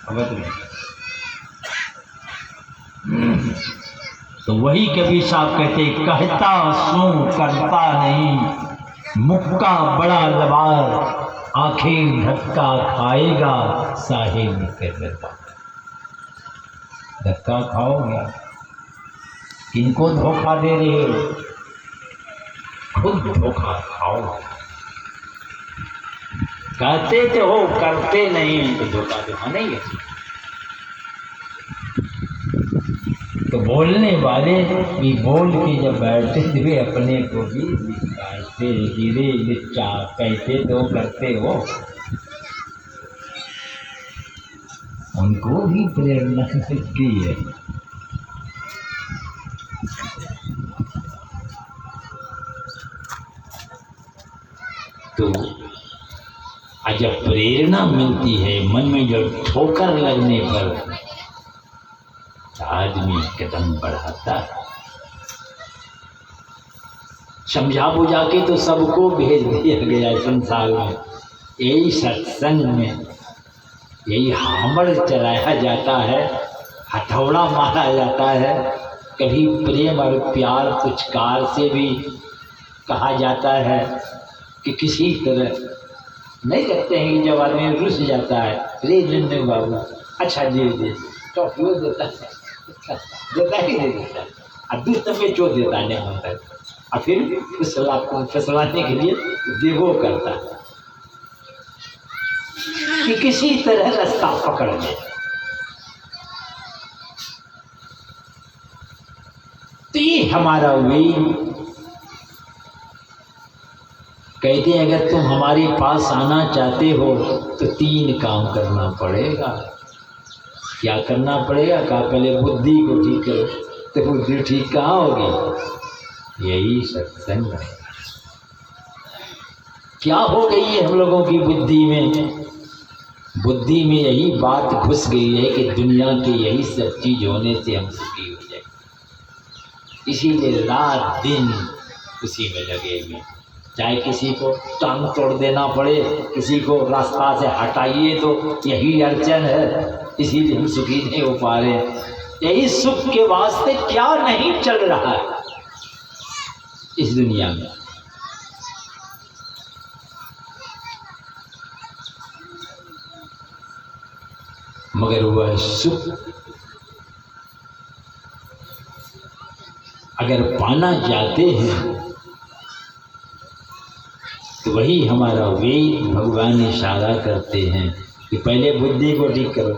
अवध में। तो वही कबीर साहब कहते, कहता सू करता नहीं, मुक्का बड़ा लबार, आखिर धक्का खाएगा साहिब के दरबार। धक्का खाओगे, किनको धोखा दे रहे हो? खुद धोखा खाओ। कहते तो हो, करते नहीं, तो धोखा तो खाना ही है। तो बोलने वाले भी बोल के जब बैठते थे अपने को भी निकालते, गिरे निच्चा कहते तो करते हो, उनको भी प्रेरणा मिलती है। तो जब प्रेरणा मिलती है मन में, जब ठोकर लगने पर आदमी कदम बढ़ाता है। समझा बुझा के तो सबको भेज दिया गया संसार में, यही सत्संग में यही हामड़ चलाया जाता है, हथौड़ा मारा जाता है। कभी प्रेम और प्यार पुचकार से भी कहा जाता है कि किसी तरह नहीं कहते हैं कि जब आदमी रुस जाता है, रे जिन्ने बाबू अच्छा दे तो क्यों देता है, देता ही दे देता है, और दुष्ट में चो देता है नहीं तक, और फिर फसलाने के लिए देवो करता है कि किसी तरह रास्ता पकड़ ले। तो ये हमारा वही कहते हैं, अगर तुम हमारे पास आना चाहते हो तो 3 काम करना पड़ेगा। क्या करना पड़ेगा? कहा पहले बुद्धि को ठीक करो। तो बुद्धि ठीक कहाँ होगी? यही सत्संग है। क्या हो गई है हम लोगों की बुद्धि में? बुद्धि में यही बात घुस गई है कि दुनिया की यही सब चीज होने से हम सुखी हो जाए, इसीलिए रात दिन उसी में लगे हुए। चाहे किसी को टांग तोड़ देना पड़े, किसी को रास्ता से हटाइए, तो यही अड़चन है, इसीलिए हम सुखी नहीं हो पा रहे। यही सुख के वास्ते क्या नहीं चल रहा है इस दुनिया में। मगर वह सुख अगर पाना चाहते हैं तो वही हमारा वेद भगवान इशारा करते हैं कि पहले बुद्धि को ठीक करो।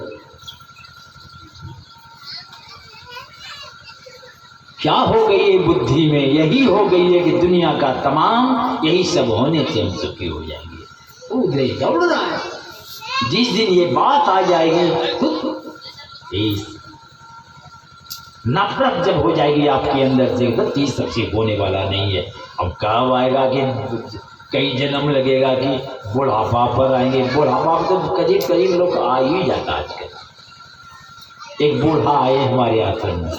क्या हो गई है बुद्धि में? यही हो गई है कि दुनिया का तमाम यही सब होने से हम सुखी हो जाएंगे। उधर दौड़ रहा है, जिस दिन ये बात आ जाएगी खुद नफरत जब हो जाएगी आपके अंदर से, तो चीज सबसे होने वाला नहीं है। अब कब आएगा कि कई जन्म लगेगा कि बुढ़ापा पर आएंगे। बुढ़ापा तो करीब करीब लोग आ ही जाता आजकल। एक बूढ़ा आए हमारे आश्रम में,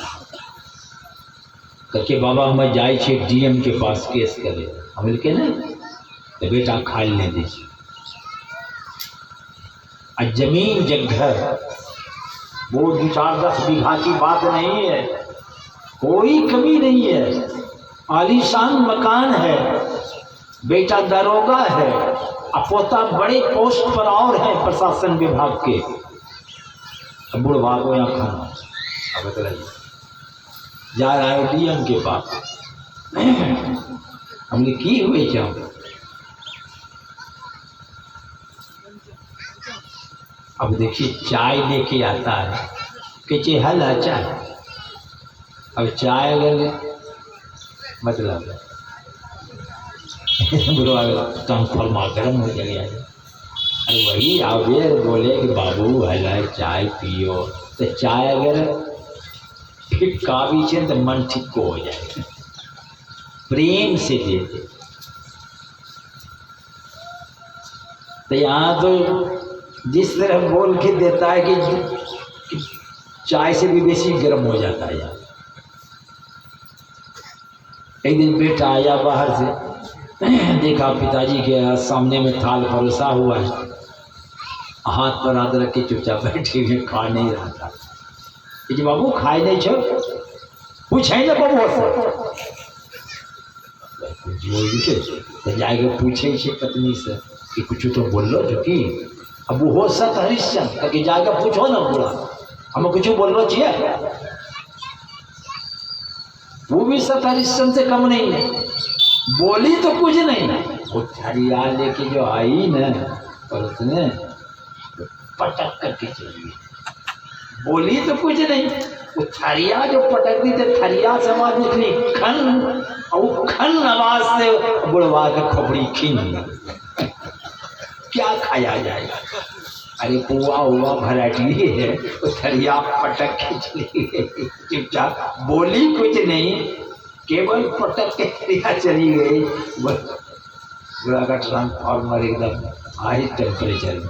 कहके बाबा हमें जाए छे डीएम के पास केस करे। हम के ना तो बेटा खा लेने दीजिए, और जमीन जगह वो 2-4-10 बीघा की बात नहीं है, कोई कमी नहीं है, आलीशान मकान है, बेटा दरोगा है, और पोता बड़े पोस्ट पर और है प्रशासन विभाग के। अब बुढ़वा को यहाँ खाना, अब बताइए जा रहा है डीएम के पास। हमने की हुए क्या? अब देखिए चाय लेके आता है कि हल है चाय। अब चाय अगर मतलब तम फरमा गर्म हो जाएगा। अरे वही आवे बोले कि बाबू हल चाय पियो, तो चाय अगर फिर काबी से तो मन ठीक को हो जाएगा। प्रेम से देते तो यहाँ तो जिस तरह बोल के देता है कि चाय से भी बेसी गर्म हो जाता है। यार एक दिन बेटा आया बाहर से, देखा पिताजी के सामने में थाल परोसा हुआ है, हाथ पर हाथ रख के चुपचाप बैठे हुए, खा नहीं रहा था। कि बाबू खाए नहीं छो, पूछे ना बाबू तो जाएगा पूछे से पत्नी से कि कुछ तो बोल लो जो कि अब वो हो सत हरिश्चंद्र कि जाएगा पूछो ना, बोला हमें कुछ बोल लो चाहिए, वो भी सत हरिश्चंद्र से कम नहीं है, बोली तो कुछ नहीं। वो थरिया लेके जो आई न और उसने पटक करके चली गई, बोली तो कुछ नहीं। वो थरिया जो पटक दी तो थरिया समाज निकली खन, और खन आवाज से बुढ़वा के खोपड़ी खींच। क्या खाया जाएगा? अरे पुआ हुआ वैरायटी है, वो थरिया पटक के चली गई, चुपचाप बोली कुछ नहीं, केवल पटक के थरिया चली गई। बुढ़ा का ट्रांसफार्मर एकदम हाई टेम्परेचर में।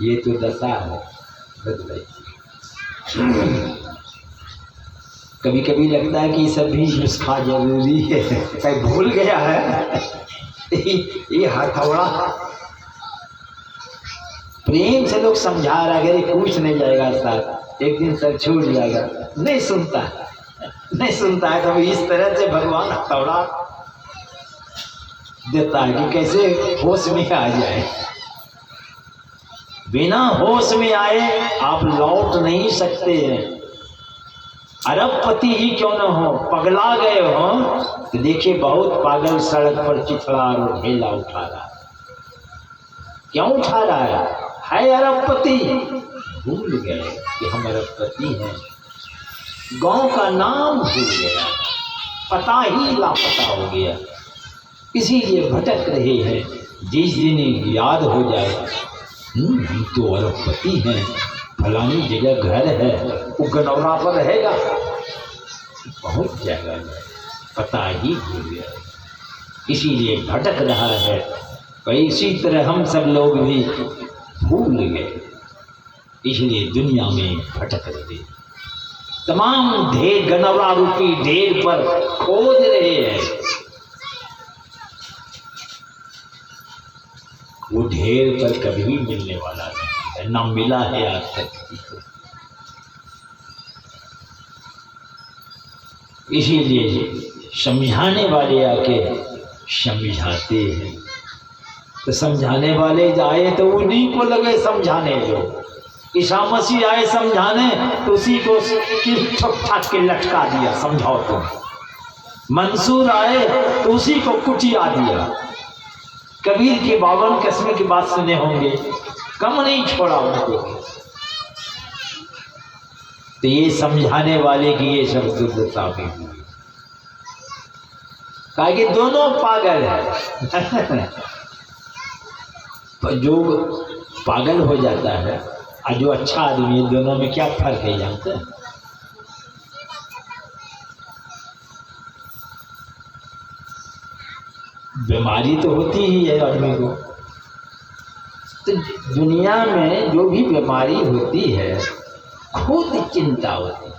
ये तो दशा है बदलाई। कभी कभी लगता है कि सब भी नुस्खा जरूरी है, कहीं भूल गया है। ये हथौड़ा प्रेम से लोग समझा रहा है, अगर कुछ नहीं जाएगा सर, एक दिन सर छूट जाएगा, नहीं सुनता है। तो इस तरह से भगवान हथौड़ा देता है कि कैसे होश में आ जाए। बिना होश में आए आप लौट नहीं सकते हैं। अरबपति ही क्यों न हो, पगला गए हो तो देखिए बहुत पागल सड़क पर चिथड़ा और ढेला उठा रहा है। क्यों उठा रहा है अरबपति, भूल गए कि हम अरबपति हैं, गांव का नाम भूल गया, पता ही लापता हो गया, इसीलिए भटक रहे हैं। जिस दिन याद हो जाए हम तो अरबपति हैं, फलानी जगह घर है, वो गनौरा पर रहेगा, बहुत जगह है, पता ही भूल गया, इसीलिए भटक रहा है। और इसी तरह हम सब लोग भी भूल गए, इसलिए दुनिया में भटक रहे। तमाम ढेर गनौरा रूपी ढेर पर खोज रहे हैं, वो ढेर पर कभी भी मिलने वाला नहीं है, ना मिला है आज तक किसी को। इसीलिए समझाने वाले आके समझाते हैं, तो समझाने वाले आए तो उन्हीं को लगे समझाने। जो ईसा मसीह आए समझाने तो उसी को ठोक ठाक के लटका दिया, समझाओ तुम। मंसूर आए तो उसी को कुटिया दिया। कबीर की 52 किस्म की बात सुने होंगे, कम नहीं छोड़ा उनको। तो ये समझाने वाले की ये सब दुर्दशा भी हुई, कहा कि दोनों पागल है। तो जो पागल हो जाता है और जो अच्छा आदमी है, दोनों में क्या फर्क है जानते हैं? बीमारी तो होती ही है आदमी को। तो दुनिया में जो भी बीमारी होती है खुद चिंता होती है,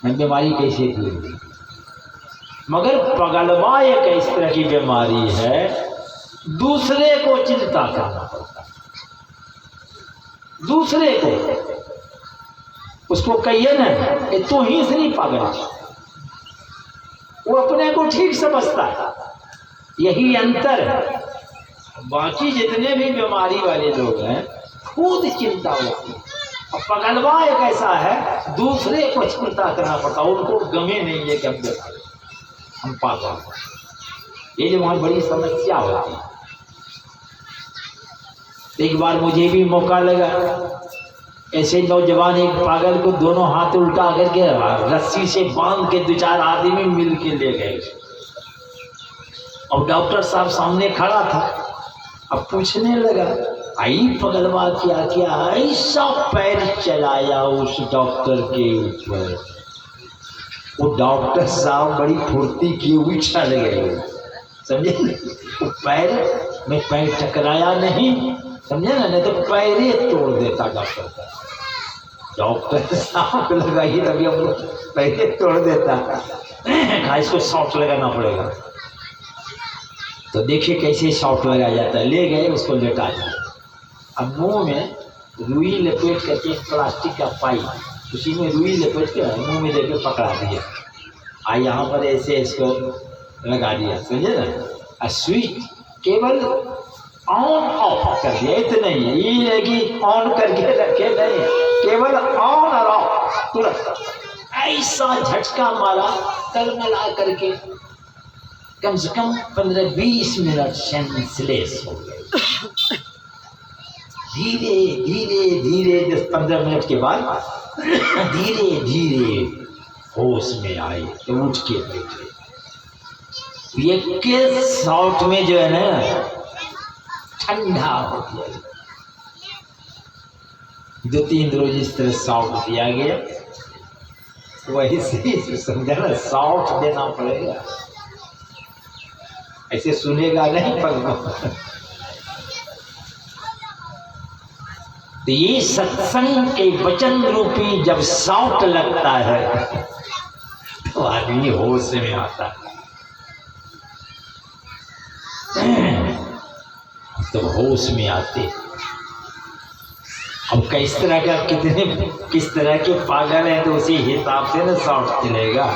मैं बीमारी कैसे दूर हुई। मगर पगलवा एक इस तरह की बीमारी है, दूसरे को चिंता करना पड़ता है, दूसरे को। उसको कहिए ना कि तू ही से नहीं पागल, वो अपने को ठीक समझता है, यही अंतर है। बाकी जितने भी बीमारी वाले लोग हैं खुद चिंता होती है, और पगलवा एक ऐसा है दूसरे को चिंता करना पड़ता, उनको गमे नहीं है कि हम पागल। ये जो वहां बड़ी समस्या होती है। एक बार मुझे भी मौका लगा, ऐसे नौजवान एक पागल को दोनों हाथ उल्टा करके रस्सी से बांध के 2-4 आदमी मिल के ले गए, और डॉक्टर साहब सामने खड़ा था। अब पूछने लगा, आई पगलवा क्या क्या ऐसा पैर चलाया उस डॉक्टर के ऊपर। वो डॉक्टर साहब बड़ी फुर्ती की उछल गए, समझे? वो पैर टकराया नहीं, समझे ना, नहीं तो पैरे तोड़ देता डॉक्टर का। डॉक्टर साहब को लगा ही तभी हम लोग पैरे तोड़ देता, इसको शॉट लगाना पड़ेगा। तो देखिए कैसे शॉट लगाया जाता है। ले गए, उसको लेटा दिया। अब मुंह में रुई लपेट करके एक प्लास्टिक का पाइप, उसी में रुई लपेट के मुंह में देके पकड़ा दिया। यहाँ पर ऐसे इसको लगा दिया, समझे ना। और स्विच केवल ऑन ऑफ कर दिया, इतना ही। ये है कि ऑन करके रखे नहीं, केवल ऑन और ऑफ तुरंत। ऐसा झटका मारा, तलमला करके कम से कम 15-20 मिनट सेंसलेस हो गए। धीरे धीरे धीरे 10-15 मिनट के बाद धीरे धीरे होश में आए तो उठ के बैठे। एक शॉट में जो है ना ठंडा हो गया। 2-3 रोज इस तरह शॉट दिया गया। वही से समझा ना, शॉट देना पड़ेगा, ऐसे सुनेगा नहीं पर। तो ये सत्संग के वचन रूपी जब शॉट लगता है तो आदमी होश में आता है। तो होश में आते। अब किस तरह का किस तरह के पागल हैं तो उसी हिसाब से ना शॉट चलेगा।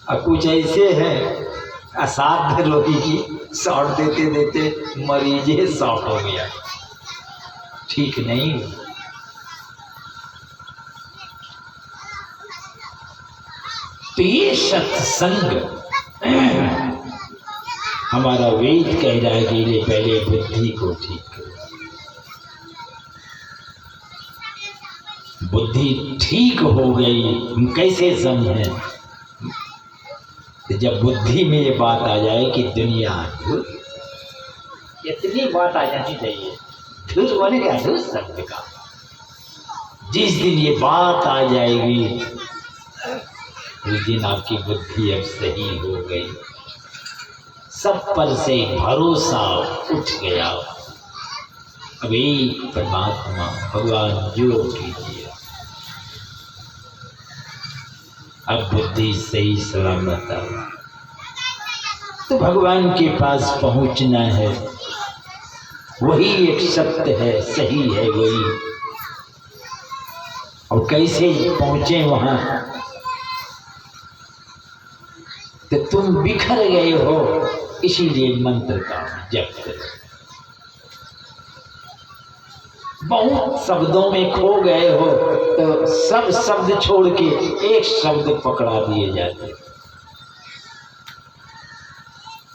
अब कुछ ऐसे हैं असाध्य रोगी की शॉट देते देते मरीजे शॉट हो गया, ठीक नहीं। तो ये सत्संग हमारा वेद कह रहा है कि पहले बुद्धि को ठीक करो। बुद्धि ठीक हो गई, हम कैसे समझें? जब बुद्धि में ये बात आ जाए कि दुनिया धुर, इतनी बात आ जानी चाहिए। धुर बोले क्या? धुर शब्द का जिस दिन ये बात आ जाएगी उस दिन आपकी बुद्धि अब सही हो गई, सब पर से भरोसा उठ गया। अब एक परमात्मा भगवान जो कीजिए, अब बुद्धि सही सलामत है। तो भगवान के पास पहुंचना है, वही एक सत्य है, सही है वही। और कैसे पहुंचे वहां? तो तुम बिखर गए हो, इसीलिए मंत्र का जप करो। बहुत शब्दों में खो गए हो तो सब शब्द छोड़ के एक शब्द पकड़ा दिए जाते,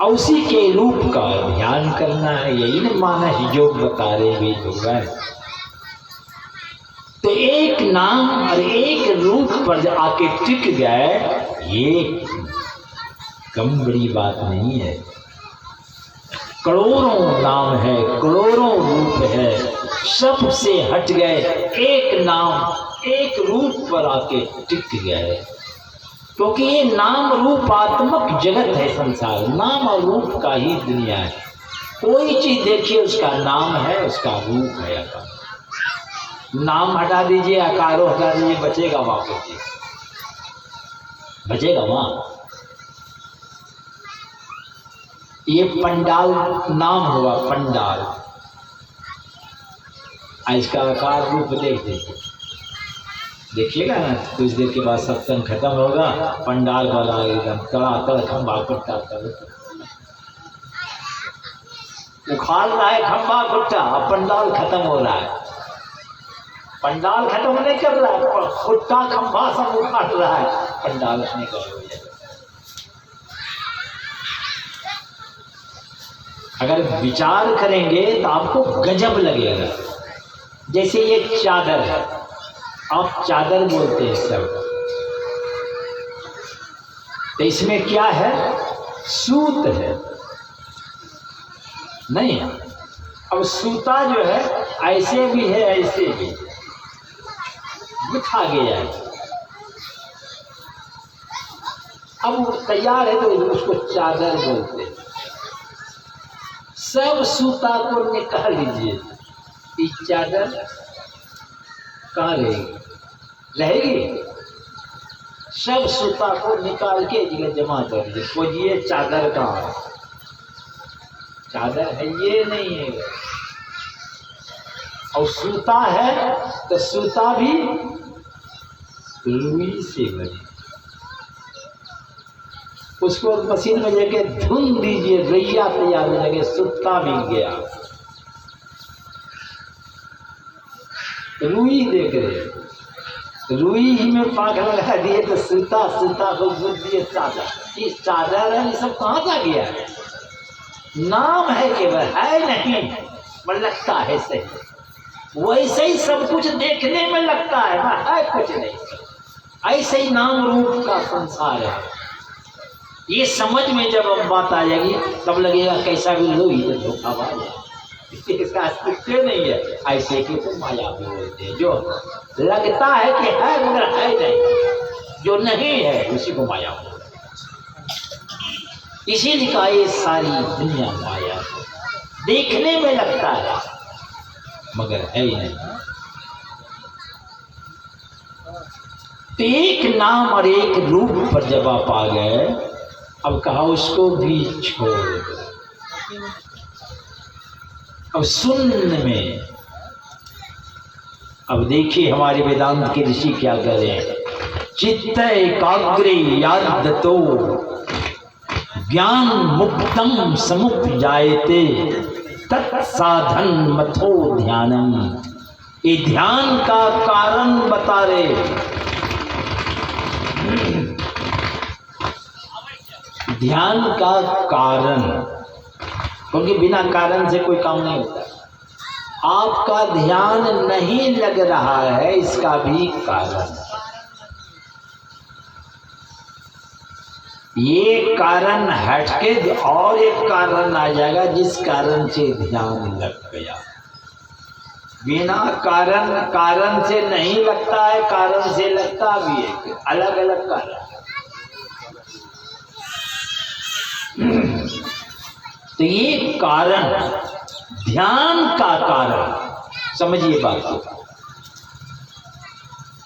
और उसी के रूप का ध्यान करना है। यही न मानस योग बता रहे भी भगवान। तो एक नाम और एक रूप पर आके टिक गए, ये कम बड़ी बात नहीं है। करोड़ों नाम है, करोड़ों रूप है, सबसे हट गए, एक नाम एक रूप पर आके टिक गए। क्योंकि ये नाम रूपात्मक जगत है संसार, नाम और रूप का ही दुनिया है। कोई चीज देखिए उसका नाम है, उसका रूप है। नाम हटा दीजिए, आकारो हटा दीजिए, बचेगा वापस, बचेगा वहां। ये पंडाल नाम हुआ, पंडाल। इसका आकार रूप देख दीजिए, देखिएगा ना। कुछ देर के बाद सत्संग खत्म होगा, पंडाल वाला एकदम तड़ातड़ खंबा खुट्टा उखाड़ रहा है, खंबा खुट्टा। अब पंडाल खत्म हो रहा है, पंडाल खत्म नहीं कर रहा है, खुट्टा खंबा सब उखाड़ रहा है, पंडाल अपने का हो जाएगा। अगर विचार करेंगे तो आपको गजब लगेगा। जैसे ये चादर है, आप चादर बोलते हैं सब, तो इसमें क्या है? सूत है नहीं। अब सूता जो है ऐसे भी है, ऐसे भी बिठा गया है। अब वो तैयार है तो उसको चादर बोलते हैं। सब सूता को निकाल लीजिए, इस चादर कहाँ रहेगी? रहेगी? सब सूता को निकाल के जगह जमा कर दिए। खोजिए चादर का, चादर है ये नहीं है, और सूता है तो सूता भी रुई से बनी, उसको मशीन में लेके धुन दीजिए, रैया तैयार हो जाएगी, सूता मिल गया। रुई देख रहे, रुई ही में पाक लगा दिए तो सूता, सूता को बुझ दिए चादर। इस चादर है, ये सब कहाँ जा गया है? नाम है केवल, है नहीं, पर लगता है सही। वैसे ही सब कुछ देखने में लगता है ना, है कुछ नहीं। ऐसे ही नाम रूप का संसार है। ये समझ में जब अब बात आ जाएगी तब लगेगा कैसा भी लो ही तो धोखाबाज है, इसका अस्तित्व नहीं है। ऐसे के तो माया भी बोलते हैं, जो लगता है कि है मगर है नहीं, जो नहीं है उसी को माया बोलते हैं। इसीलिए कहा ये सारी दुनिया माया देखने में लगता है मगर है ही नहीं। तो एक नाम और एक रूप पर जब आप आ गए, अब कहा उसको भी छोड़ दो। अब शून्य में, अब देखिए हमारे वेदांत के ऋषि क्या कर रहे हैं। चित्त एकाग्रे यादतो ज्ञान मुक्तम समुप जायते तत्साधन मथो ध्यानम। ये ध्यान का कारण बता रहे, ध्यान का कारण, क्योंकि बिना कारण से कोई काम नहीं होता। आपका ध्यान नहीं लग रहा है, इसका भी कारण। ये कारण हटके और एक कारण आ जाएगा जिस कारण से ध्यान लग गया। बिना कारण, कारण से नहीं लगता है, कारण से लगता भी है, अलग अलग कारण। तो ये कारण, ध्यान का कारण, समझिए बात को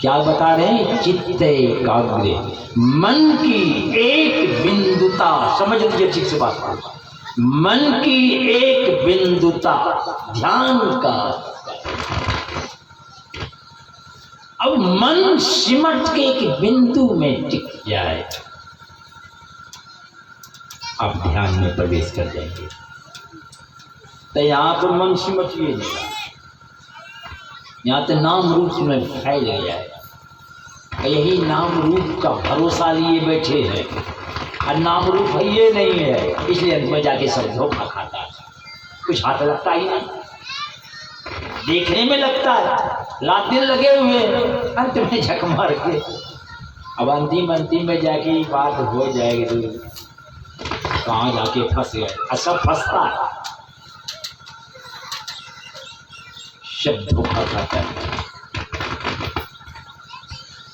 क्या बता रहे हैं। चित्त एकाग्रे, मन की एक बिंदुता, समझ लीजिए ठीक से बात को। मन की एक बिंदुता ध्यान का। अब मन सिमट के एक बिंदु में टिक जाए, आप ध्यान में प्रवेश कर जाएंगे। तो यहाँ पर मन सिमटिए नहीं, यहाँ तो नाम रूप में फैल गया है। यही नाम रूप का भरोसा लिए बैठे हैं, और नाम रूप है ये नहीं है, इसलिए अंत में जाके सब धोखा खाता है। कुछ हाथ लगता ही नहीं, देखने में लगता है, रात दिन लगे हुए, अंत में झक मार के। अब अंतिम में जाके बात हो जाएगी तो कहाँ जाके फंस गए। सब फंसता है, सब धोखा खाता है।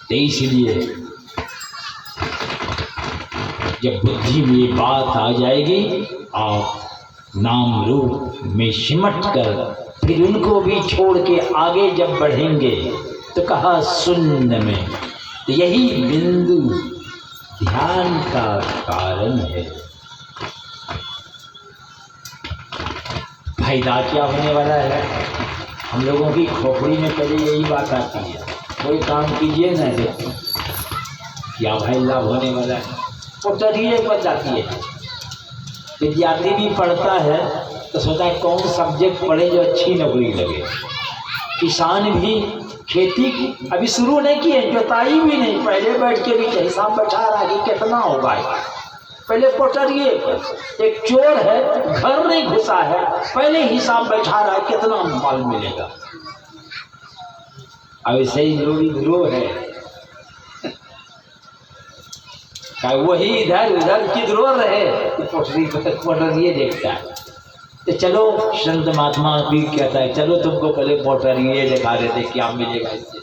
तो इसलिए जब बुद्धि में बात आ जाएगी, आप नाम रूप में सिमट कर फिर उनको भी छोड़ के आगे जब बढ़ेंगे, तो कहा शून्य में। तो यही बिंदु ध्यान का कारण है। फायदा क्या होने वाला है? हम लोगों की खोपड़ी में पहले यही बात आती है, कोई काम कीजिए ना देखो क्या भाई लाभ होने वाला है, वो तरीके पर जाती है। विद्यार्थी भी पढ़ता है तो सोचता है कौन सब्जेक्ट पढ़े जो अच्छी नौकरी लगे। किसान भी खेती अभी शुरू नहीं किए, जोताई भी नहीं, पहले बैठ के भी हिसाब बैठा रहा कि कितना होगा। पहले पोटरिए एक चोर है, घर नहीं घुसा है, पहले हिसाब बैठा रहा है कितना माल मिलेगा। अब ऐसे ही गिरोह है, वही इधर उधर किधरो रहे, पोटरिए देखता है। तो चलो संत महात्मा भी कहता है चलो तुमको पहले पोटरिए दिखा देते क्या मिलेगा इससे।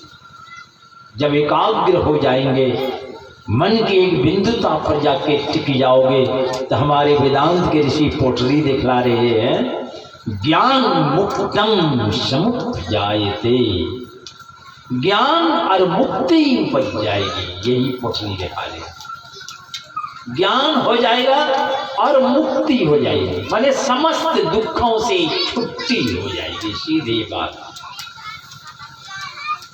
जब एकाग्र हो जाएंगे, मन की एक बिंदुता पर जाके टिक जाओगे, तो हमारे वेदांत के ऋषि पोटरी दिखला रहे हैं, ज्ञान मुक्तम समुप जायते। ज्ञान और मुक्ति उपज जाएगी, यही पुछनी के हाल है। ज्ञान हो जाएगा और मुक्ति हो जाएगी, माने समस्त दुखों से छुट्टी हो जाएगी, सीधी बात।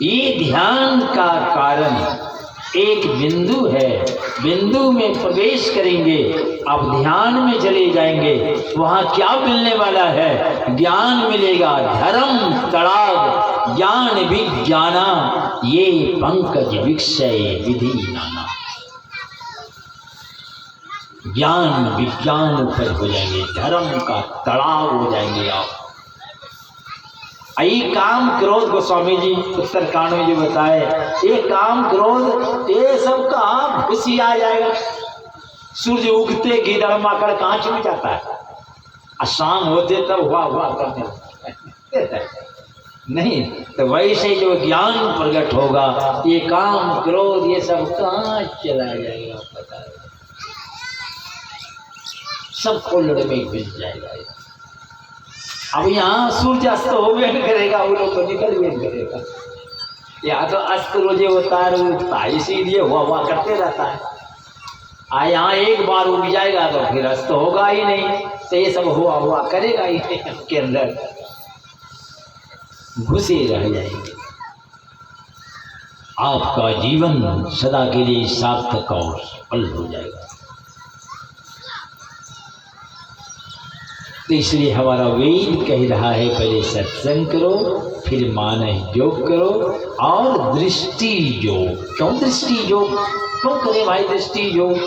ये ध्यान का कारण एक बिंदु है, बिंदु में प्रवेश करेंगे, अब ध्यान में चले जाएंगे, वहां क्या मिलने वाला है? ज्ञान मिलेगा। धर्म तड़ाग ज्ञान विज्ञाना, ये पंकज विक्षय विधि नाना। ज्ञान विज्ञान पर हो जाएंगे, धर्म का तड़ाव हो जाएंगे आप। ये काम क्रोध गोस्वामी जी उत्तरकांड में जो बताए, ये काम क्रोध ये सब कहाँ घुसी आ जाएगा। सूर्य उगते गिदड़ माकड़ कहाँ छिप जाता है, और शाम होते तब हुआ करते नहीं। तो वैसे जो ज्ञान प्रकट होगा, ये काम क्रोध ये सब कहाँ चला जाएगा, पता है, सब खोलने में घुस जाएगा। अब यहाँ सूर्यास्त हो गया करेगा, वो लोग तो निकल गए करेगा। या तो अस्त रोजे होता है, इसीलिए हुआ करते रहता है। यहाँ एक बार उग जाएगा तो फिर अस्त होगा ही नहीं, तो ये सब हुआ करेगा ही नहीं, के अंदर घुसे रह जाएंगे। आपका जीवन सदा के लिए सार्थक और सफल हो जाएगा। तो इसलिए हमारा वेद कह रहा है, पहले सत्संग करो, फिर मानस योग करो और दृष्टि योग। क्यों दृष्टि योग क्यों करें भाई दृष्टि योग?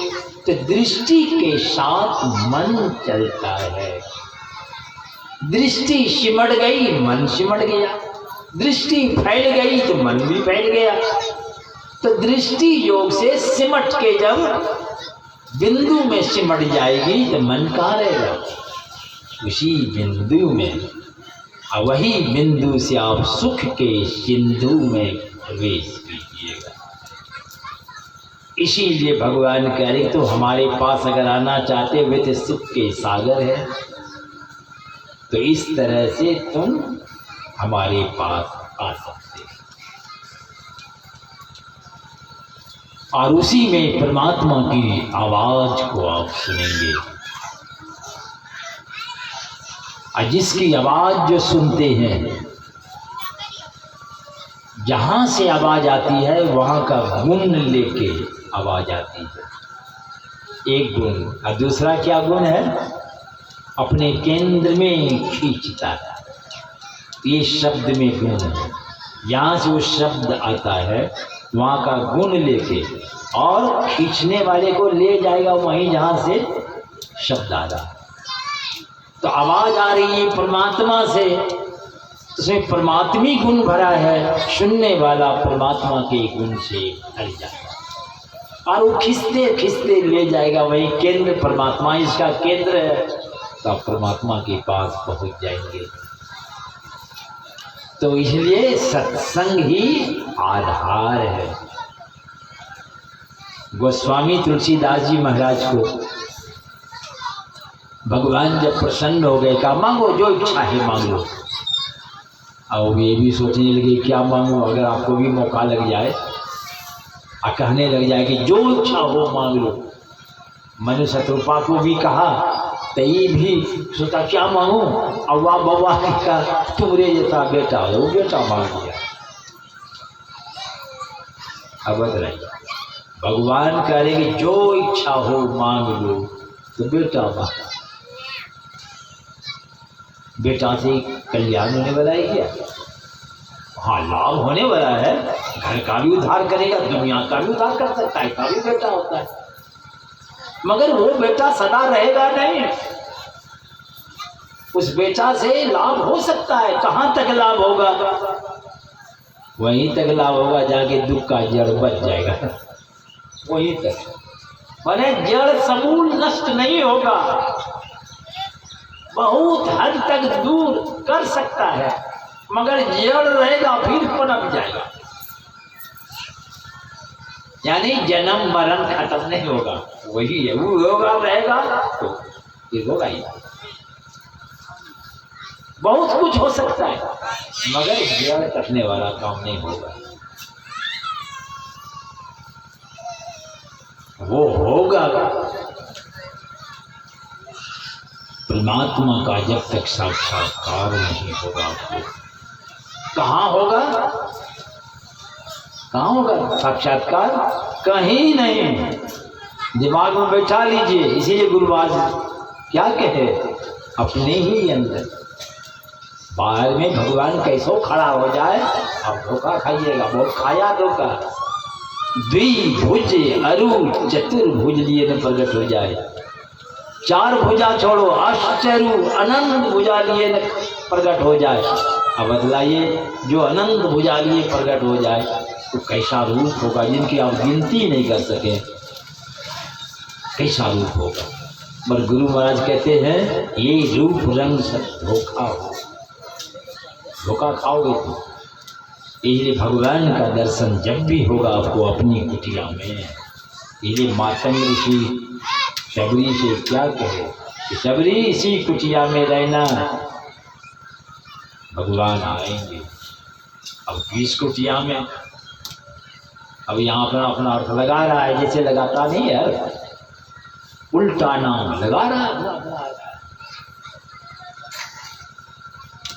तो दृष्टि के साथ मन चलता है। दृष्टि सिमट गई, मन सिमट गया। दृष्टि फैल गई तो मन भी फैल गया। तो दृष्टि योग से सिमट के जब बिंदु में सिमट जाएगी तो मन कहाँ रहेगा? उसी बिंदु में। और वही बिंदु से आप सुख के सिंधु में प्रवेश कीजिएगा। इसीलिए भगवान कह रहे, तो हमारे पास अगर आना चाहते हुए तो सुख के सागर है, तो इस तरह से तुम हमारे पास आ सकते हो। और उसी में परमात्मा की आवाज को आप सुनेंगे। और जिसकी आवाज जो सुनते हैं, जहां से आवाज आती है वहां का गुण लेके आवाज आती है। एक गुण, और दूसरा क्या गुण है? अपने केंद्र में खींचता है। ये शब्द में गुण है। जहां से वो शब्द आता है वहां का गुण लेके और खींचने वाले को ले जाएगा वहीं जहां से शब्द आ रहा है। तो आवाज आ रही है परमात्मा से, उसमें परमात्मी गुण भरा है, सुनने वाला परमात्मा के गुण से भर जाता है और वो खिंचते खिंचते ले जाएगा वही केंद्र। परमात्मा इसका केंद्र है, तो परमात्मा के पास पहुंच जाएंगे। तो इसलिए सत्संग ही आधार है। गोस्वामी तुलसीदास जी महाराज को भगवान जब प्रसन्न हो गए, कहा मांगो जो इच्छा है मांग लो। और ये भी सोचने लगे क्या मांगो, अगर आपको भी मौका लग जाए और कहने लग जाए कि जो इच्छा हो मांग लो। मनु शत्रुपा को भी कहा, तो ये भी सोचा क्या मांगू, अव्वा बव्वा का तुम्हारे जैसा बेटा हो, वो बेटा मांग दिया। अब बताइए, भगवान कह रहे कि जो इच्छा हो मांग लो, तो बेटा मांग। बेटा से कल्याण होने वाला है क्या? हाँ, लाभ होने वाला है। घर का भी उद्धार करेगा, दुनिया का भी उद्धार कर सकता है, का भी बेटा होता है। मगर वो बेटा सदा रहेगा नहीं। उस बेटा से लाभ हो सकता है, कहाँ तक लाभ होगा? वहीं तक लाभ होगा जाके दुख का जड़ बच जाएगा, वहीं तक। माने जड़ समूल नष्ट नहीं होगा, बहुत हद तक दूर कर सकता है, मगर जड़ रहेगा, फिर पनप जाएगा। यानी जन्म मरण खत्म नहीं होगा, वही है, वो होगा रहेगा तो ये होगा ही। बहुत कुछ हो सकता है, मगर जड़ कटने वाला काम नहीं होगा। परमात्मा का जब तक साक्षात्कार नहीं होगा आपको कहाँ होगा, कहाँ होगा साक्षात्कार? कहीं नहीं। दिमाग में बैठा लीजिए। इसीलिए गुरुवाज क्या कहे, अपने ही अंदर, बाहर में भगवान कैसो खड़ा हो जाए अब धोखा खाइएगा, बहुत खाया धोखा। द्विभुज अरु चतुर्भुज लिए न प्रकट हो जाए, चार भुजा छोड़ो अष्टरु अनंत भुजा लिए न प्रकट हो जाए। अब बतलाइए, जो अनंत भुजा लिए प्रकट हो जाए तो कैसा रूप होगा जिनकी आप गिनती नहीं कर सके, कैसा रूप होगा। पर गुरु महाराज कहते हैं ये रूप रंग सब धोखा हो, धोखा खाओगे तो। इसलिए भगवान का दर्शन जब भी होगा आपको अपनी कुटिया में। इसलिए मातंग ऋषि शबरी से क्या कहे कि शबरी इसी कुटिया में रहना, भगवान आएंगे। अब किस कुटिया में, अब यहाँ पर अपना अर्थ लगा रहा है, जैसे लगाता नहीं है, उल्टा नाम लगा रहा है।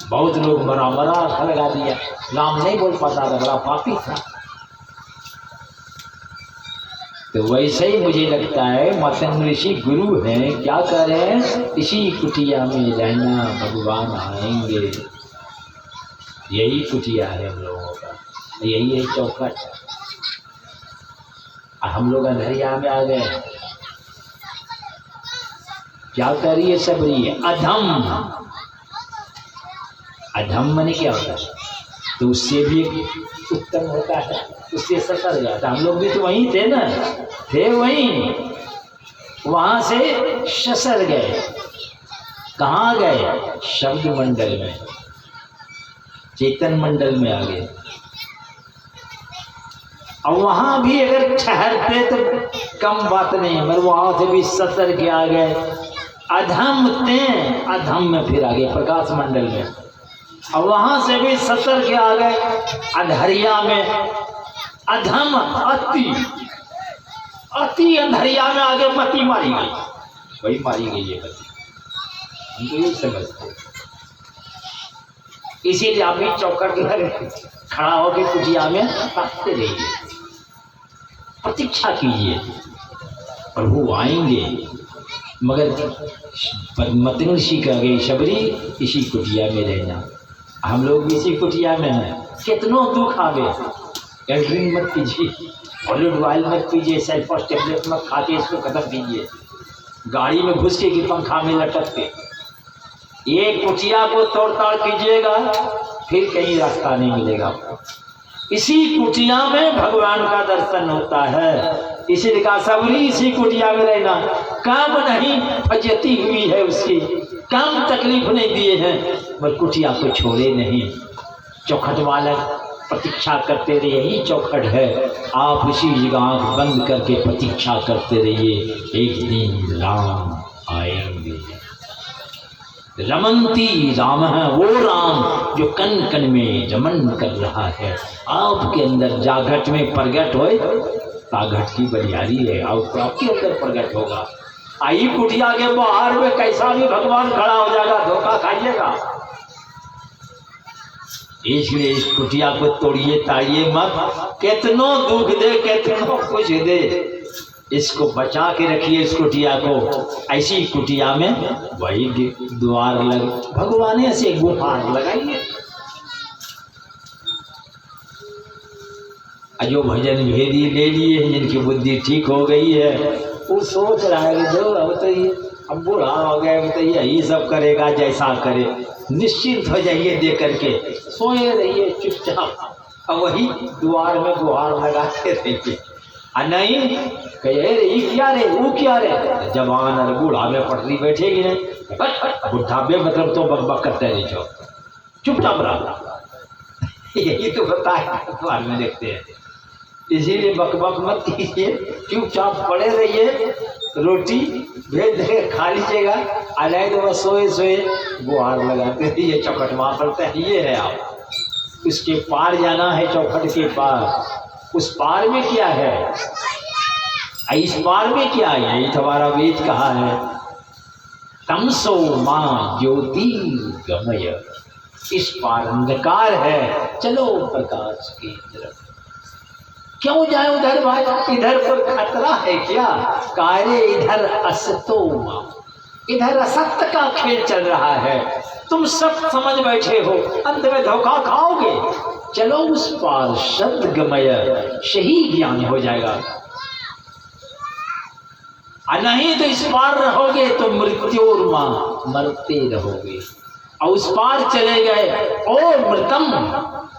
बहुत लोग मरा मरा अर्थ लगा दिया, राम नहीं बोल पाता था, बड़ा पापी था। तो वैसे ही मुझे लगता है मातंग ऋषि गुरु हैं, क्या कर रहे हैं, इसी कुटिया में रहना, भगवान आएंगे। यही कुटिया है हम लोगों का, यही है चौखट। हम लोग अंधरिया में आ गए। क्या करिए सबरी, अधम, अधम माने क्या होता है, तो उससे भी उत्तम होता है, उससे ससर जाता। हम लोग भी तो वहीं थे ना, थे वहीं, वहां से ससर गए। कहाँ गए, शब्द मंडल में, चेतन मंडल में आ गए। अब वहां भी अगर ठहरते तो कम बात नहीं, मगर वहां से भी ससर के आ गए। अधम थे, अधम में फिर आ गए प्रकाश मंडल में। अब वहां से भी ससर के आ गए अंधरिया में। अधम अति, अति अंधरिया में आगे मती मारी गई, वही मारी गई है मती। हम तो यही समझते, इसीलिए आप भी चौकट के खड़ा होकर कुटिया में ताकते रहिए, प्रतीक्षा कीजिए, प्रभु आएंगे। मगर मातंग ऋषि कह गए शबरी इसी कुटिया में रहना। हम लोग भी इसी कुटिया में हैं। कितनों दुख आवे, ड्रिंक मत कीजिए, हॉलीवुड ऑयल मत पीजिए, सेल्फोस टेबलेट मत खा के इसको खत्म कीजिए, गाड़ी में घुस के कि पंखा में लटक के ये कुटिया को तोड़ ताड़ कीजिएगा, फिर कहीं रास्ता नहीं मिलेगा आपको। इसी कुटिया में भगवान का दर्शन होता है। इसीलिए कहा सबरी इसी कुटिया में रहना। काम नहीं फजती हुई है उसकी, काम तकलीफ नहीं दिए हैं, पर कुटिया को छोड़े नहीं। चौखट वाला प्रतीक्षा करते रहिए, यही चौखट है। आप इसी जगह आंख बंद करके प्रतीक्षा करते रहिए, एक दिन राम आएंगे। रमंती राम है वो राम जो कन कन में रमन कर रहा है। आपके अंदर जागट में प्रगट होए, तागट की बलिहारी है, आपके अंदर प्रगट होगा। आई कुटिया के बाहर में कैसा भी भगवान खड़ा हो जाएगा, धोखा खाइएगा। इसलिए इस कुटिया को तोड़िए ताड़िए मत, कितनों दुख दे कितनों कुछ दे, इसको बचा के रखिए इस कुटिया को। ऐसी कुटिया में वही द्वार लग, भगवान ऐसे गुहार लगाइए। जो भजन भेदी ले लिए, जिनकी बुद्धि ठीक हो गई है, वो सोच रहा है जो अब तो ये अब बूढ़ा हो गया, तो यही सब करेगा जैसा करे। निश्चिंत हो जाइए दे करके, सोए रहिए चुपचाप, अब वही द्वार में गुहार लगाते रहिए। नहीं कहे रे क्या रे वो क्या रे, जवान और बूढ़ा में पटरी बैठेगी नहीं, बुढ़ापे मतलब तो बकबक करते रहे जाओ, चुपचाप रहा। यही तो होता है द्वार में देखते हैं। इसीलिए बकबक मत कीजिए, चुपचाप पड़े रहिए, रोटी भेज देंगे खा लीजिएगा, नहीं तो बस सोए सोए गुहार लगाते रहिए। चौखट वहाँ पड़ता है, ये है आप उसके पार जाना है, चौखट के पार। उस पार में क्या है, इस पार में क्या है, यही हमारा वेद कहा है। तमसो मां ज्योतिर्गमय, इस पार अंधकार है, चलो प्रकाश की तरफ। क्यों जाए उधर भाई, इधर पर खतरा है क्या? कार्य इधर असतो मां, इधर असत्य का खेल चल रहा है, तुम सब समझ बैठे हो, अंत में धोखा खाओगे। चलो उस पार सद्गमय, सही ज्ञान हो जाएगा। नहीं तो इस पार रहोगे तो मृत्योर्मा, मरते रहोगे। और उस पार चले गए, ओ मृतम,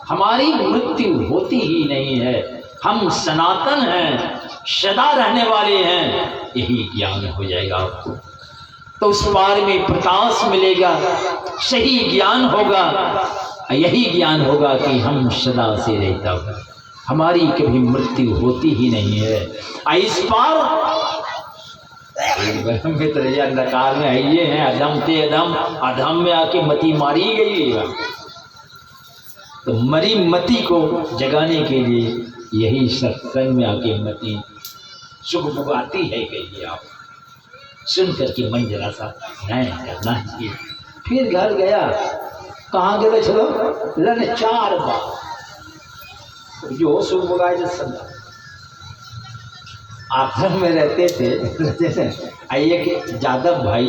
हमारी मृत्यु होती ही नहीं है, हम सनातन हैं, सदा रहने वाले हैं, यही ज्ञान हो जाएगा आपको। तो उस पार में प्रकाश मिलेगा, सही ज्ञान होगा, यही ज्ञान होगा कि हम सदा से रहता हूँ, हमारी कभी मृत्यु होती ही नहीं है। इस पार मित्र ये अंधकार में है, ये है अधम ते अधम, अधम में आके मती मारी गई है। तो मरी मती को जगाने के लिए यही सत्संग में आके मती सुख भुगाती है। कहिए आप सुन करके मन जरा सा नैन करना चाहिए। फिर घर गया, कहाँ गए चलो, लन 4 बार जो सुख भुगाए जो सब आश्रम में रहते थे। आइए कि जादव भाई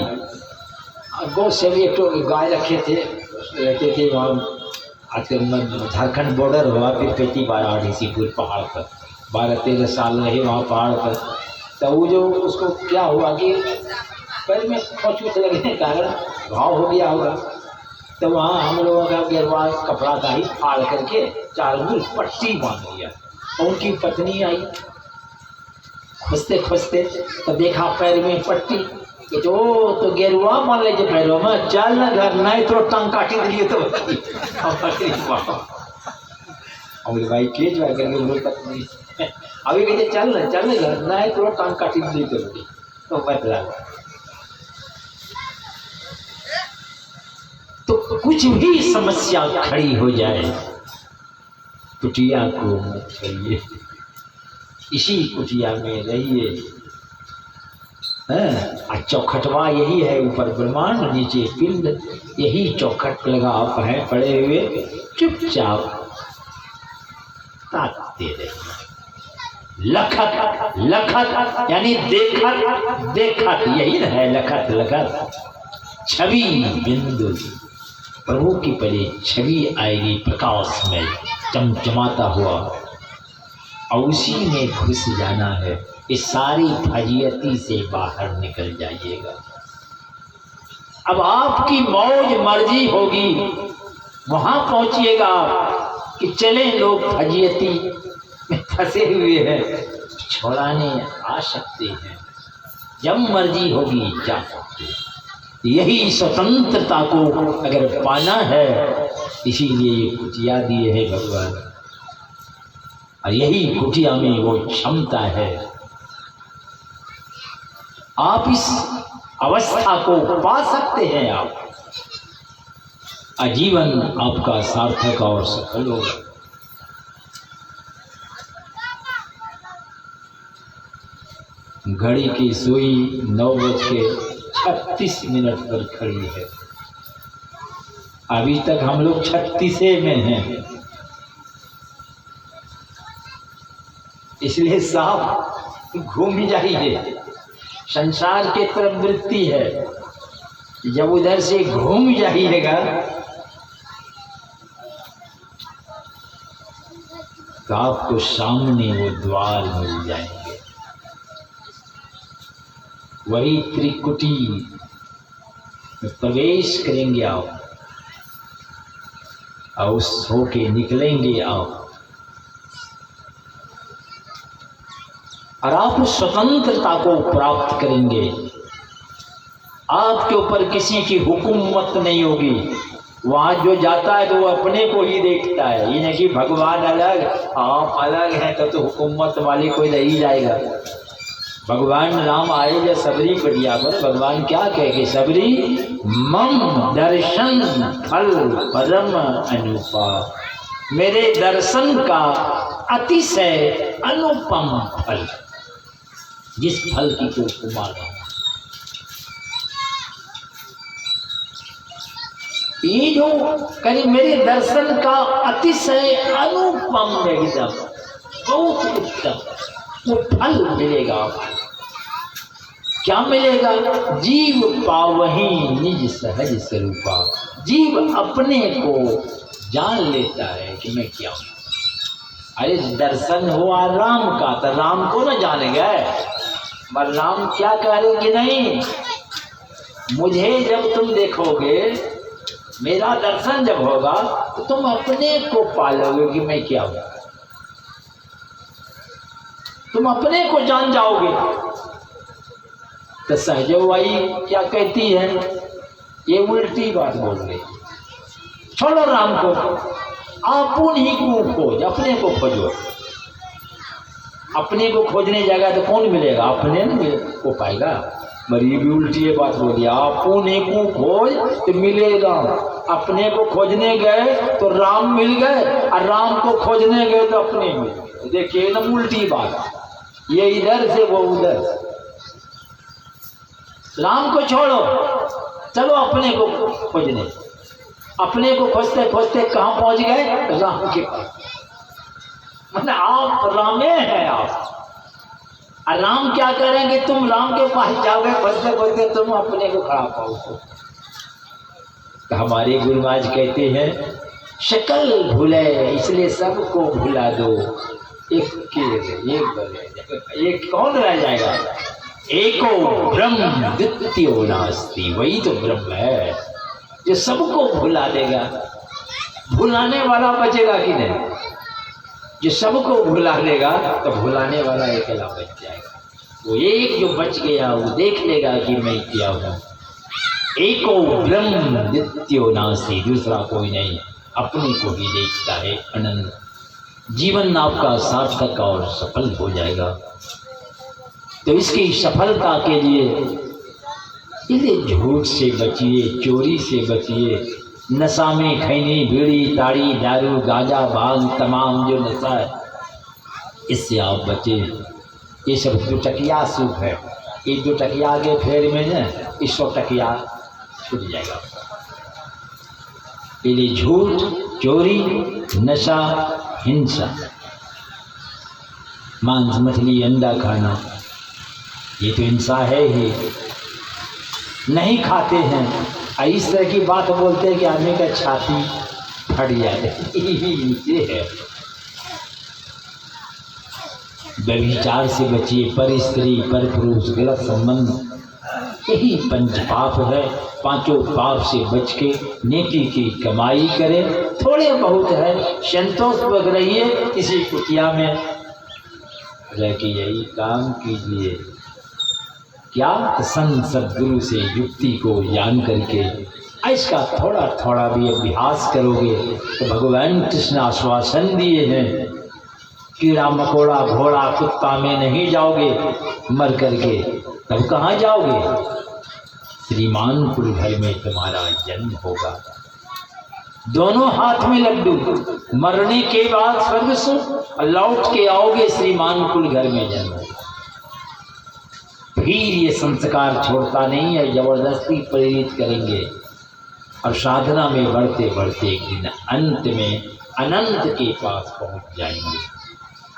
गौ से भी एक तो गाय रखे थे, रहते थे वहाँ झारखंड बॉर्डर हुआ, फिर 35 ऋषिपुर पहाड़ पर 12-13 साल रहे वहाँ पहाड़ पर। तो वो जो उसको क्या हुआ कि पैर में खोच लगने के कारण घाव हो गया होगा, तो वहाँ हम लोगों का गेरवा कपड़ा का ही फाड़ करके चारों पट्टी बांध दिया। और उनकी पत्नी आई, खुजते खुजते तो देखा पैर में पट्टी, तो गेरुआ मान लीजिए पैरों में, चल न घर, नहीं तो टांग काटी दिए तो भाई के जो करके पत्नी अभी कहते चल न घर, नहीं तो टांग काटी दिए तो बदला। तो कुछ भी समस्या खड़ी हो जाए, कुटिया को मत करिए, इसी कुटिया में रहिए। चौखटवा यही है, ऊपर ब्रह्मांड नीचे पिंड, यही चौखट लगा आप हैं पड़े हुए, चुपचाप ताकते रहिए। लखत लखत यानी देखत देखत, यही ना है लखत लखत। छवि बिंदु, प्रभु की पहले छवि आएगी प्रकाश में चमचमाता हुआ, और उसी में घुस जाना है। इस सारी फजीयती से बाहर निकल जाइएगा। अब आपकी मौज मर्जी होगी, वहां पहुंचिएगा कि चले लोग फजीयती में फंसे हुए हैं, छुड़ाने आ सकते हैं, जब मर्जी होगी जा सकते हैं। यही स्वतंत्रता को अगर पाना है, इसीलिए ये कुटिया दिए है भगवान, और यही कुटिया में वो क्षमता है। आप इस अवस्था को पा सकते हैं, आप आजीवन आपका सार्थक और सफल होगा। घड़ी की सुई 9:36 पर खड़ी है, अभी तक हम लोग 36 में हैं, इसलिए साफ घूम ही जाइए। संसार के तरफ वृत्ति है, जब उधर से घूम जाइएगा तो आपको सामने वो द्वार मिल जाएंगे, वही त्रिकुटी में प्रवेश करेंगे आप, और उस होके निकलेंगे आप, और आप उस स्वतंत्रता को प्राप्त करेंगे। आपके ऊपर किसी की हुकूमत नहीं होगी। वहाँ जो जाता है तो वो अपने को ही देखता है, ये नहीं कि भगवान अलग आप अलग हैं, तो हुकूमत वाले कोई नहीं जाएगा। भगवान राम आए या सबरी कुटिया पर, भगवान क्या कहेंगे, सबरी मम दर्शन फल परम अनुपा, मेरे दर्शन का अतिशय अनुपम फल, जिस फल की कोई उपमा नहीं। ये जो करीब मेरे दर्शन का अतिशय अनुपम एकदम बहुत उत्तम वो फल मिलेगा। क्या मिलेगा? जीव पावही निज सहज स्वरूपा। जीव अपने को जान लेता है कि मैं क्या हूँ। अरे दर्शन हुआ राम का तो राम को न जाने गए, पर राम क्या करेंगे? नहीं, मुझे जब तुम देखोगे, मेरा दर्शन जब होगा तो तुम अपने को पालोगे कि मैं क्या हूं। तुम अपने को जान जाओगे। तो सहजवाई क्या कहती है? ये उल्टी बात बोल रही। छोड़ो राम को, आपुन ही को खोज, अपने को खोजो। अपने को खोजने जाएगा तो कौन मिलेगा? अपने नहीं को पाएगा। मरी ये भी उल्टी ये बात बोली। आपुन को खोज तो मिलेगा। अपने को खोजने गए तो राम मिल गए, और राम को खोजने गए तो अपने मिल गए। देखिए ना उल्टी बात, ये इधर से वो उधर। राम को छोड़ो, चलो अपने को खोजने। अपने को खोजते खोजते कहाँ पहुंच गए? राम के पास। मतलब आप रामे हैं आप। और राम क्या करेंगे? तुम राम के पास जाओगे, खोजते खोजते तुम अपने को खड़ा पाओगे। तो हमारे गुरु महाराज कहते हैं शकल भूले इसलिए सबको भुला दो। एक कौन रह जाएगा? एको ब्रह्म द्वितीयो नास्ति। वही तो ब्रह्म है जो सबको भुला देगा। भुलाने वाला बचेगा कि नहीं? जो सबको भुला देगा तो भुलाने वाला अकेला बच जाएगा। वो एक जो बच गया वो देख लेगा कि मैं क्या हूँ। एको ब्रह्म द्वितीयो नास्ति, दूसरा कोई नहीं, अपने को ही देखता है। अनंत जीवन आपका सार्थक और सफल हो जाएगा। तो इसकी सफलता के लिए झूठ से बचिए, चोरी से बचिए, नशा में खैनी बीड़ी ताड़ी दारू गांजा भांग तमाम जो नशा है इससे आप बचे। ये सब दुटकिया सुख है। ये दुटकिया के फेर में न इस टकिया छूट जाएगा। ये झूठ, चोरी, नशा, हिंसा, मांस मछली अंडा खाना, ये तो हिंसा है ही। नहीं खाते हैं, इस तरह की बात बोलते हैं कि आदमी का छाती फट जाए, ये है। व्यभिचार से बचिए, पर स्त्री पर पुरुष गलत संबंध, यही पंच पाप है। पांचों पाप से बच के नेकी की कमाई करें। थोड़े बहुत है, संतोष बग रहिए, किसी कुटिया में रह के यही काम कीजिए। क्या? संत सद्गुरु से युक्ति को जान करके इसका थोड़ा थोड़ा भी अभ्यास करोगे तो भगवान कृष्ण आश्वासन दिए हैं, कीड़ा मकोड़ा घोड़ा कुत्ता में नहीं जाओगे मर करके, तब कहाँ जाओगे? श्रीमानपुर घर में तुम्हारा जन्म होगा। दोनों हाथ में लड्डू, मरने के बाद स्वर्ग सुख, लौट के आओगे श्रीमानपुर घर में जन्म। फिर ये संस्कार छोड़ता नहीं है, जबरदस्ती प्रेरित करेंगे और साधना में बढ़ते बढ़ते एक दिन अंत में अनंत के पास पहुंच जाएंगे।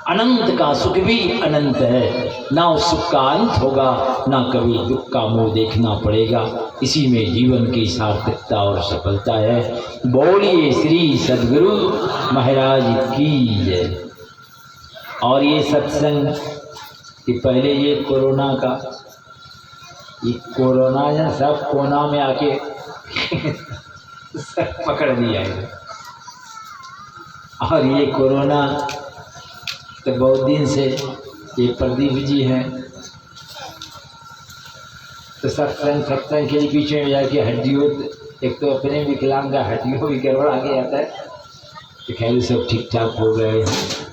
अनंत का सुख भी अनंत है, ना उस सुख का अंत होगा, ना कभी दुख का मुंह देखना पड़ेगा। इसी में जीवन की सार्थकता और सफलता है। बोलिए श्री सद्गुरु महाराज की जय। और ये सत्संग कि पहले ये कोरोना का, ये कोरोना या सब कोना में आके सब पकड़ लिया है। और ये कोरोना तो बहुत दिन से ये प्रदीप जी हैं, तो सत्संग के पीछे में जाके हड्डियों, एक तो अपने विकलांग का हड्डियों भी गड़बड़ा के आता है, तो खैर सब ठीक ठाक हो गए।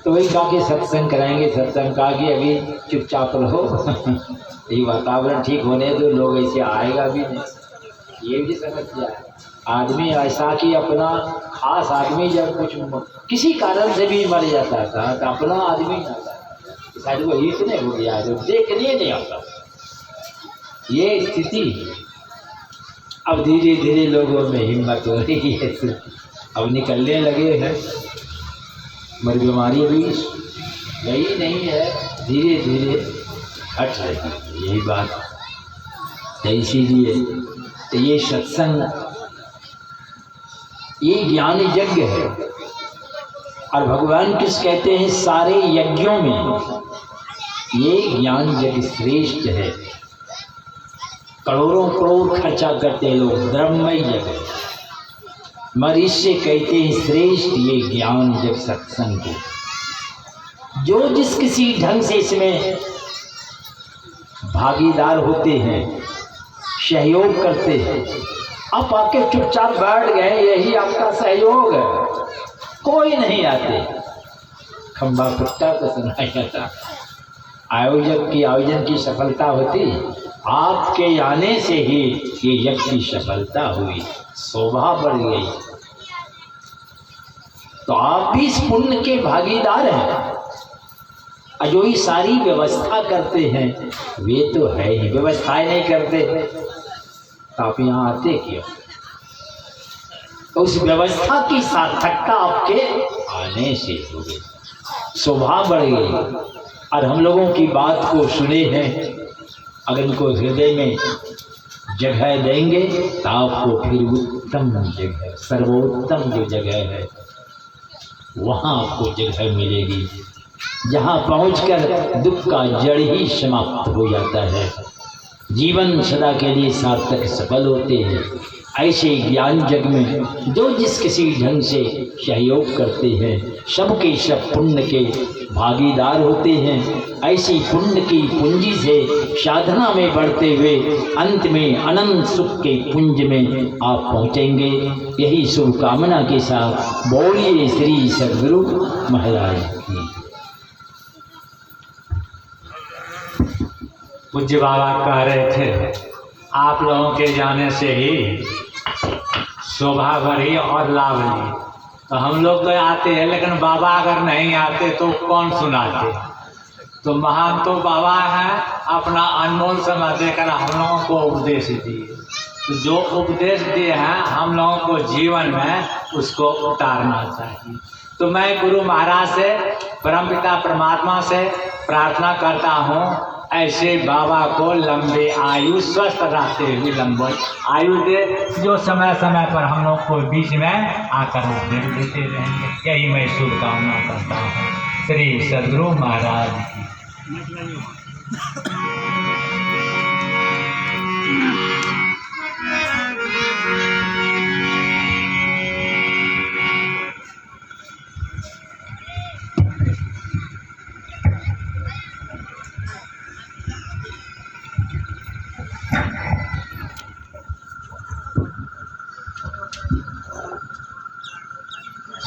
तो वही कहा कि सत्संग कराएंगे, सत्संग कहा कि अभी चुपचाप रहो ये वातावरण ठीक होने दो, लोग ऐसे आएगा भी नहीं। ये भी समस्या है। आदमी ऐसा कि अपना खास आदमी जब कुछ किसी कारण से भी मर जाता था तो अपना आदमी ना था, शायद वो इतने हो गया जो देखने नहीं आता। ये स्थिति अब धीरे धीरे लोगों में हिम्मत हो रही है, अब निकलने लगे हैं। मगर बीमारी अभी गई नहीं है, धीरे धीरे हट रही है, यही बात है। इसीलिए तो ये सत्संग, ये ज्ञान यज्ञ है। और भगवान किस कहते हैं, सारे यज्ञों में ये ज्ञान यज्ञ श्रेष्ठ है। करोड़ों करोड़ खर्चा करते लोग, ब्रह्ममय यज्ञ, मगर इससे कहते हैं श्रेष्ठ ये ज्ञान यज्ञ सत्संग को। जो जिस किसी ढंग से इसमें भागीदार होते हैं, सहयोग करते हैं, आप आके चुपचाप बैठ गए, यही आपका सहयोग है। कोई नहीं आते, खंबा कुत्ता को सुनाया जाता। आयोजन की सफलता होती, आपके आने से ही ये यज्ञ की सफलता हुई, शोभा बढ़ गई। तो आप भी इस पुण्य के भागीदार हैं। और जो ये सारी व्यवस्था करते हैं वे तो है ही, व्यवस्थाएं नहीं करते तो आप यहाँ आते क्यों? तो उस व्यवस्था की सार्थकता आपके आने से हो गई, शोभा बढ़ गई। और हम लोगों की बात को सुने हैं, अगर इनको हृदय में जगह देंगे तो आपको फिर उत्तम जगह, सर्वोत्तम जो जगह है वहाँ आपको जगह मिलेगी, जहाँ पहुंचकर दुख का जड़ ही समाप्त हो जाता है, जीवन सदा के लिए सार्थक सफल होते हैं। ऐसे ज्ञान जग में जो जिस किसी ढंग से सहयोग करते हैं, सबके सब पुण्य के भागीदार होते हैं। ऐसी पुण्य की पूंजी से साधना में बढ़ते हुए अंत में अनंत सुख के पुंज में आप पहुँचेंगे। यही शुभकामना के साथ बोलिए श्री सद्गुरु महाराज की। पूज्य बाबा कह रहे थे, आप लोगों के जाने से ही शोभा बढ़ी और लाभ ली। तो हम लोग तो आते हैं, लेकिन बाबा अगर नहीं आते तो कौन सुनाते? तो महान तो बाबा है, अपना अनमोल समय देकर हम लोगों को उपदेश दिए। तो जो उपदेश दिए हैं हम लोगों को जीवन में उसको उतारना चाहिए। तो मैं गुरु महाराज से, परमपिता परमात्मा से प्रार्थना करता हूँ, ऐसे बाबा को लंबे आयु, स्वस्थ रहते हुए लंबी आयु दे, जो समय समय पर हम लोग को बीच में आकर उपदेश देते रहेंगे। यही मैं शुभकामना करता हूँ। श्री सद्गुरु महाराज की।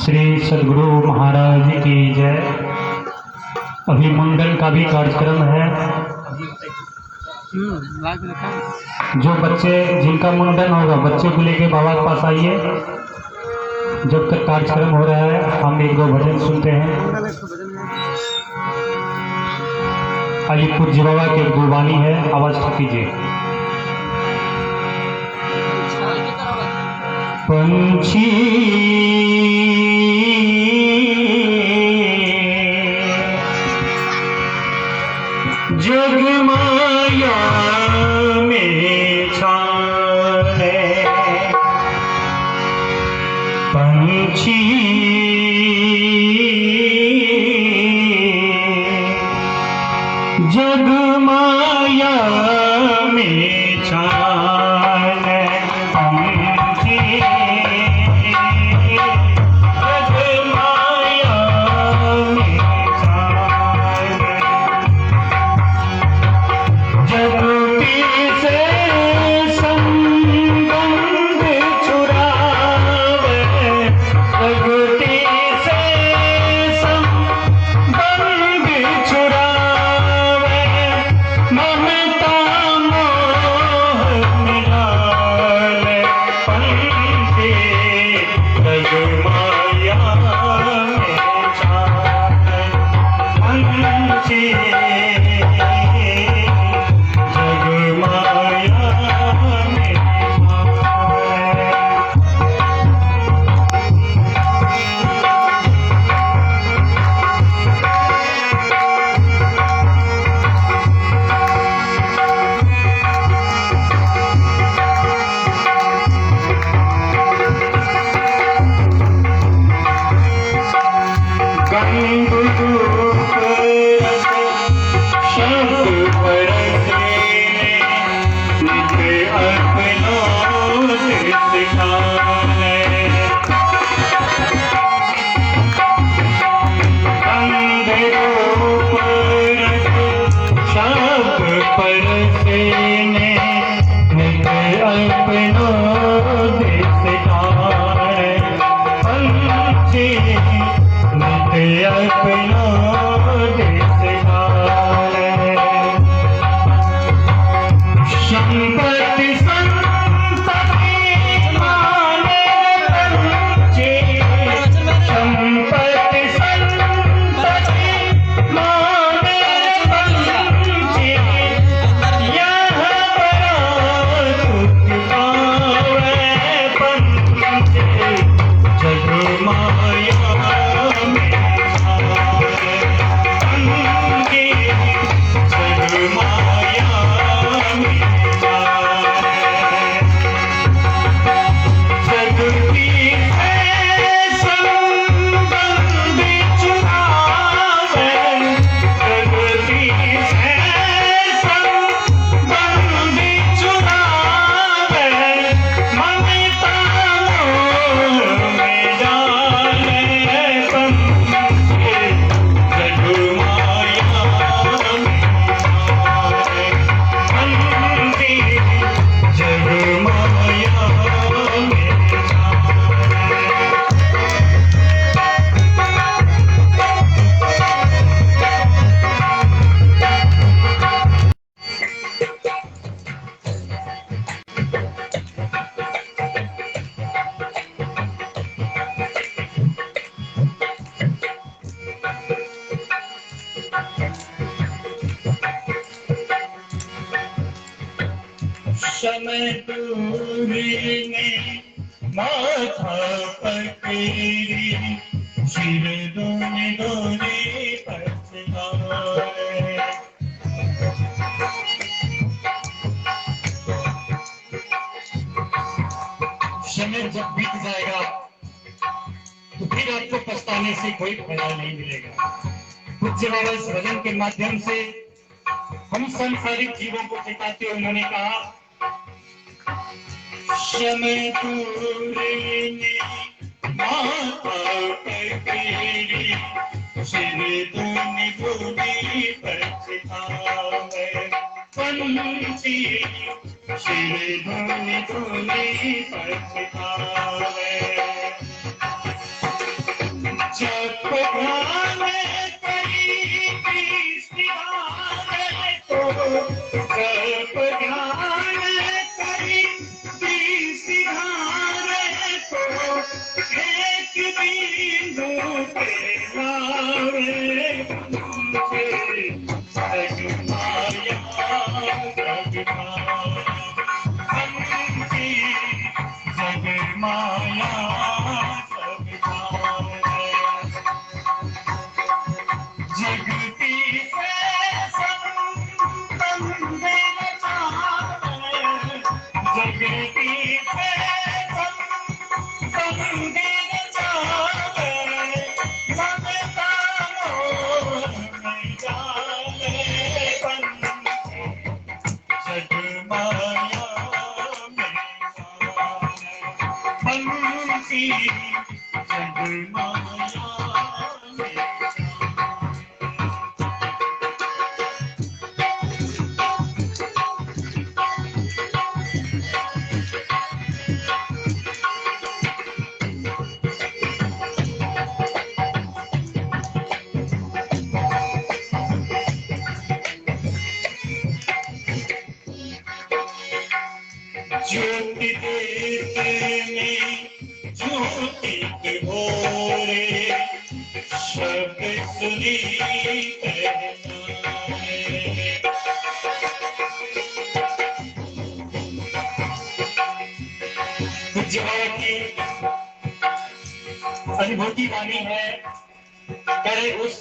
श्री सद्गुरु महाराज की जय। अभी मुंडन का भी कार्यक्रम है। जो बच्चे जिनका मुंडन होगा, बच्चे को लेके बाबा के पास आइए। जब तक कार्यक्रम हो रहा है हम एक दो भजन सुनते हैं। आइए, पूज्य बाबा के दो वाणी है, आवाज कीजिए। पंछी जग माया में छाए, पंछी जग माया में छाए, पंछी जग माया में समय दूरी ने माथा पकड़ी, सिर दोनी दोनी पछताए। समय जब बीत जाएगा तो फिर आपको पछताने से कोई फायदा नहीं मिलेगा। पूज्य बाबा इस भजन के माध्यम से हम संसारिक जीवों को जिताते हुए उन्होंने कहा, समय दूरी ने माथा पकड़ी, सिर दूनी दूनी पछताए। पंछी सिर दूनी दूनी पछताए। जब ध्यान करी सिधारे तो, जब ध्यान करी सिधारे तो, एक बिंदु पे लावे मुझे जग माया जग माया जगती से संबंध रचाए, जगती से संबंध रचाए, ममता मोह में जाए बंधे, जग माया में बंसी, जग माया में। ज्योति देते में ज्योति के भोरे, शब्द सुनी की अनुभूति वाणी है। करे उस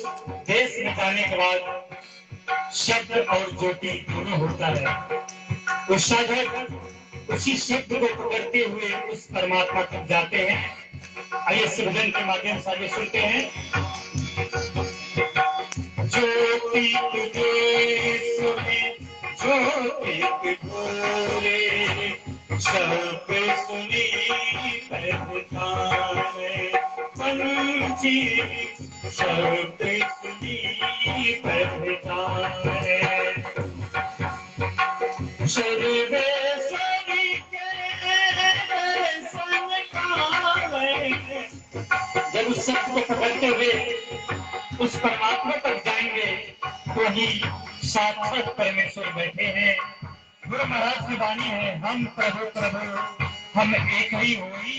देश में जाने के बाद शब्द और ज्योति दोनों होता है। उस साधक उसी शब्द को पकड़ते हुए उस परमात्मा तक जाते हैं। आइए भजन के माध्यम से आगे सुनते हैं। ज्योति तुझे सुने ज्योति बोले, शब्द सुनी पहचाने, पंछी शब्द सुनी पहचाने। सर्वेश्वरी के दर्शन काले, जब उस शब्द को पकड़ते हुए उस परमात्मा तक जाएंगे तो ही साक्षात परमेश्वर बैठे हैं। गुरु महाराज की वाणी है, हम प्रभु प्रभु हम एक ही होई,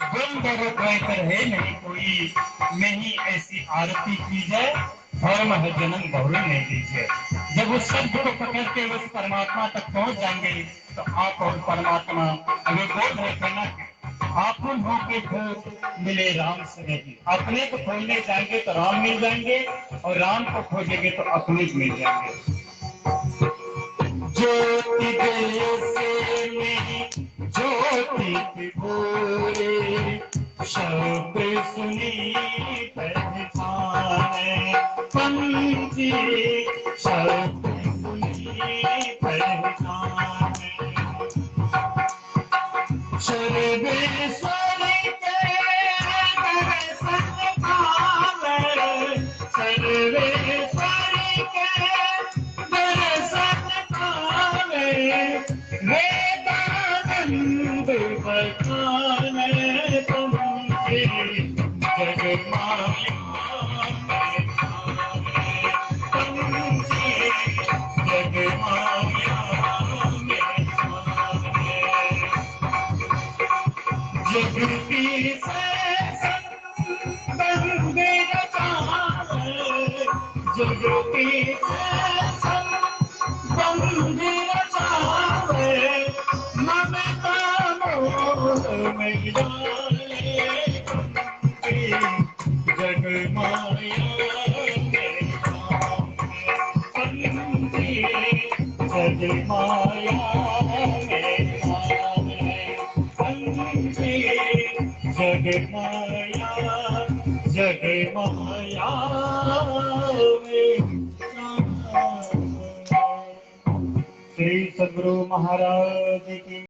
गुरु प्रभु द्वैतर है नहीं कोई, मैं ही ऐसी आरती की जाए, धर्म है जन्म बहुरी नहीं दीजिए। जब उस शब्द को पकड़ते हुए उस परमात्मा तक पहुंच जाएंगे तो आप और परमात्मा अगर बोल रहे थे ना, आपन हो के खो मिले राम से नहीं। अपने को खोजने जाएंगे तो राम मिल जाएंगे और राम को खोजेंगे तो अपने मिल जाएंगे। ज्योति जैसे नहीं ज्योति बोले, शब्द सुनी पहचाने, पंछी शब्द सुनी पहचाने। सर्वेश्वरी के दर्शन काले, सर्वेश्वरी के दर्शन काले, वेदानंद बखाने तुमसे, जग माया तुमसे, जग माया जगती से संबंध रचाए, जगती से संबंध रचाए, में डाले जग माया में जग माया में जग माया जग माया में श्री सद्गुरु महाराज की